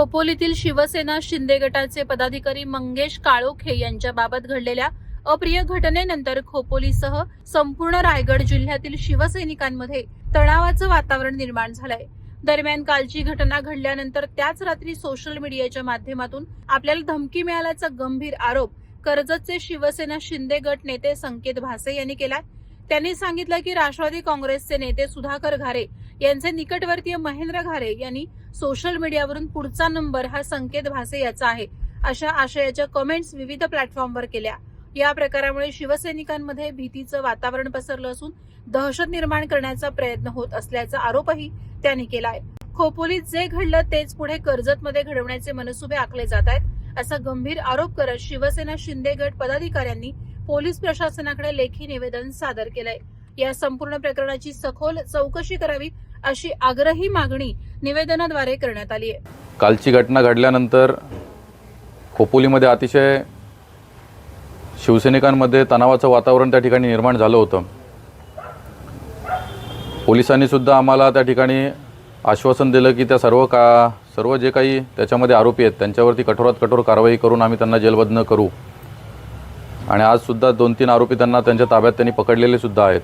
खोपोलीतील शिवसेना शिंदे गटाचे पदाधिकारी मंगेश काळोखे यांच्याबाबत घडलेल्या अप्रिय घटनेनंतर खोपोलीसह संपूर्ण रायगड जिल्ह्यातील शिवसैनिकांमध्ये तणावाचं वातावरण निर्माण झालंय। दरम्यान कालची घटना घडल्यानंतर त्याच रात्री सोशल मीडियाच्या माध्यमातून आपल्याला धमकी मिळाल्याचा गंभीर आरोप कर्जतचे शिवसेना शिंदे गट नेते संकेत भासे यांनी केलाय। त्यांनी सांगितलं की राष्ट्रवादी काँग्रेसचे नेते सुधाकर घारे यांचे निकटवर्तीय महेंद्र घारे यांनी सोशल मीडियावरून पुढचा नंबर हा संकेत भासे याचा आहे अशा आशयाच्या कमेंट्स विविध प्लॅटफॉर्मवर केल्या। या प्रकारामुळे शिवसैनिकांमध्ये भीतीचं वातावरण पसरलं असून दहशत निर्माण करण्याचा प्रयत्न होत असल्याचा आरोपही त्यांनी केलाय। खोपोलीत जे घडलं तेच पुढे कर्जतमध्ये घडवण्याचे मनसुबे आखले जात आहेत असा गंभीर आरोप करत शिवसेना शिंदे गट पदाधिकाऱ्यांनी पोलीस प्रशासनाकडे लेखी निवेदन सादर केलंय। या संपूर्ण प्रकरणाची सखोल चौकशी करावी अशी आग्रही मागणी निवेदनाद्वारे करण्यात आली आहे। कालची घटना घडल्यानंतर खोपोलीमध्ये अतिशय शिवसैनिकांमध्ये तणावाचं वातावरण त्या ठिकाणी निर्माण झालं होतं। पोलिसांनी सुद्धा आम्हाला त्या ठिकाणी आश्वासन दिलं की त्या सर्व जे काही त्याच्यामध्ये आरोपी आहेत त्यांच्यावरती कठोरात कठोर कारवाई करून आम्ही त्यांना जेलबंद करू। आणि आज सुद्धा 2-3 आरोपी त्यांच्या ताब्यात त्यांनी पकडलेले सुद्धा आहेत।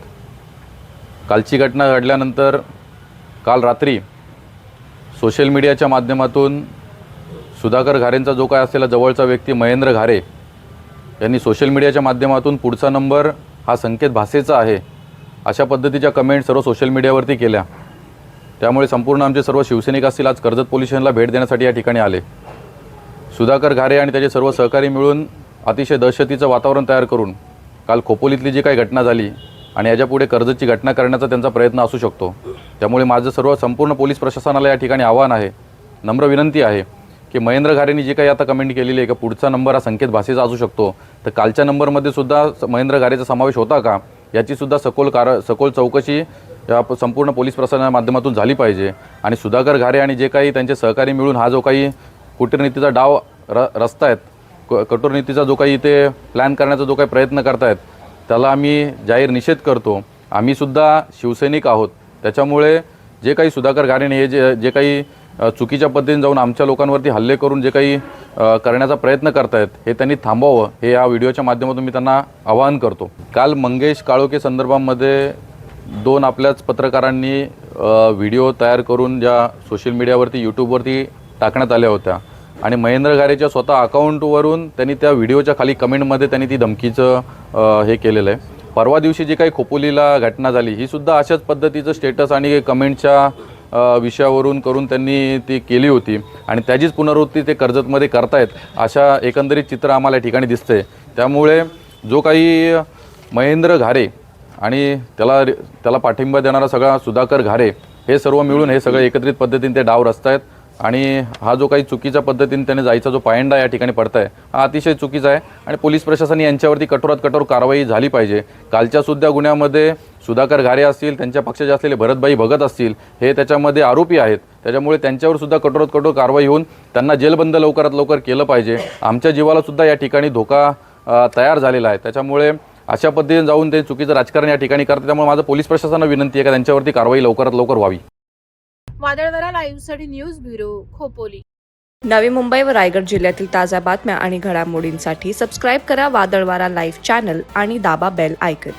कालची घटना घडल्यानंतर काल रात्री सोशल मीडियाच्या माध्यमातून सुधाकर घारेंचा जो काय असलेला जवळचा व्यक्ती महेंद्र घारे यांनी सोशल मीडियाच्या माध्यमातून पुढचा नंबर हा संकेत भासेचा आहे अशा पद्धतीच्या कमेंट सर्व सोशल मीडियावरती केल्या। त्यामुळे संपूर्ण आमचे सर्व शिवसैनिक असतील आज कर्जत पोलीस स्टेशनला भेट देण्यासाठी या ठिकाणी आले। सुधाकर घारे आणि त्याचे सर्व सहकारी मिळून अतिशय दहशतीचं वातावरण तयार करून काल खोपोलीतली जी काही घटना झाली आणि याच्यापुढे कर्जतची घटना करण्याचा त्यांचा प्रयत्न असू शकतो। त्यामुळे माझं संपूर्ण पोलीस प्रशासनाला या ठिकाणी आव्हान आहे, नम्र विनंती आहे की महेंद्र घारेंनी जी काही आता कमेंट केलेली आहे की पुढचा नंबर हा संकेत भासेचा असू शकतो, तर कालच्या नंबरमध्ये सुद्धा महेंद्र घारेचा समावेश होता का याची सुद्धा सखोल चौकशी या संपूर्ण पोलीस प्रशासनाच्या माध्यमातून झाली पाहिजे। आणि सुधाकर घारे आणि जे काही त्यांचे सहकारी मिळून हा जो काही कूटनीतीचा डाव रचतायत, कठोर नीतीचा जो काही इथे प्लॅन करण्याचा जो काही प्रयत्न करतायत त्याला आम्ही जाहीर निषेध करतो। आम्ही सुद्धा शिवसैनिक आहोत, त्याच्यामुळे जे काही सुधाकर घारेने हे जे काही चुकीच्या पद्धतीने जाऊन आमच्या लोकांवरती हल्ले करून जे काही करण्याचा प्रयत्न करतायत हे त्यांनी थांबवावं हे या व्हिडिओच्या माध्यमातून मी त्यांना आवाहन करतो। काल मंगेश काळोखे संदर्भामध्ये 2 आपल्याच पत्रकारांनी व्हिडिओ तयार करून ज्या सोशल मीडियावरती यूट्यूबवरती टाकण्यात आल्या होत्या आणि महेंद्र घारेच्या स्वतः अकाउंटवरून त्यांनी त्या व्हिडिओच्या खाली कमेंटमध्ये त्यांनी ती धमकीचं हे केलेलं आहे। परवा दिवशी जी काही खोपोलीला घटना झाली ही सुद्धा अशाच पद्धतीचं स्टेटस आणि कमेंटच्या विषयावरून करून त्यांनी ती केली होती आणि त्याचीच पुनरावृत्ती ते कर्जतमध्ये करतायत अशा एकंदरीत चित्र आम्हाला या ठिकाणी दिसते। त्यामुळे जो काही महेंद्र घारे आणि त्याला पाठिंबा देणारा सगळा सुधाकर घारे हे सर्व मिळून हे सगळे एकत्रित पद्धतीने ते डाव रचतायत आणि हा जो काही चुकीच्या पद्धतीने त्याने जायचा जो पायंडा या ठिकाणी पडताय हा अतिशय चुकीचा आहे आणि पोलीस प्रशासन यांच्यावरती कठोरात कठोर कारवाई झाली पाहिजे। कालच्या सुद्धा गुन्ह्यामध्ये सुधाकर घारे असतील, त्यांच्या पक्षाचे असलेले भरतभाई भगत असतील हे त्याच्यामध्ये आरोपी आहेत, त्याच्यामुळे त्यांच्यावर सुद्धा कठोरात कठोर कारवाई होऊन त्यांना जेलबंद लवकरात लवकर केलं पाहिजे। आमच्या जीवाला सुद्धा या ठिकाणी धोका तयार झालेला आहे, त्याच्यामुळे अशा पद्धतीने जाऊन ते चुकीचं राजकारण या ठिकाणी करतात। त्यामुळे माझं पोलीस प्रशासनाला विनंती आहे की त्यांच्यावरती कारवाई लवकरात लवकर व्हावी। वादळवारा लाईव्हसाठी न्यूज ब्युरो खोपोली। नवी मुंबई व रायगड जिल्ह्यातील ताज्या बातम्या आणि घडामोडींसाठी सबस्क्राईब करा वादळवारा लाईव्ह चॅनल आणि दाबा बेल आयकॉन।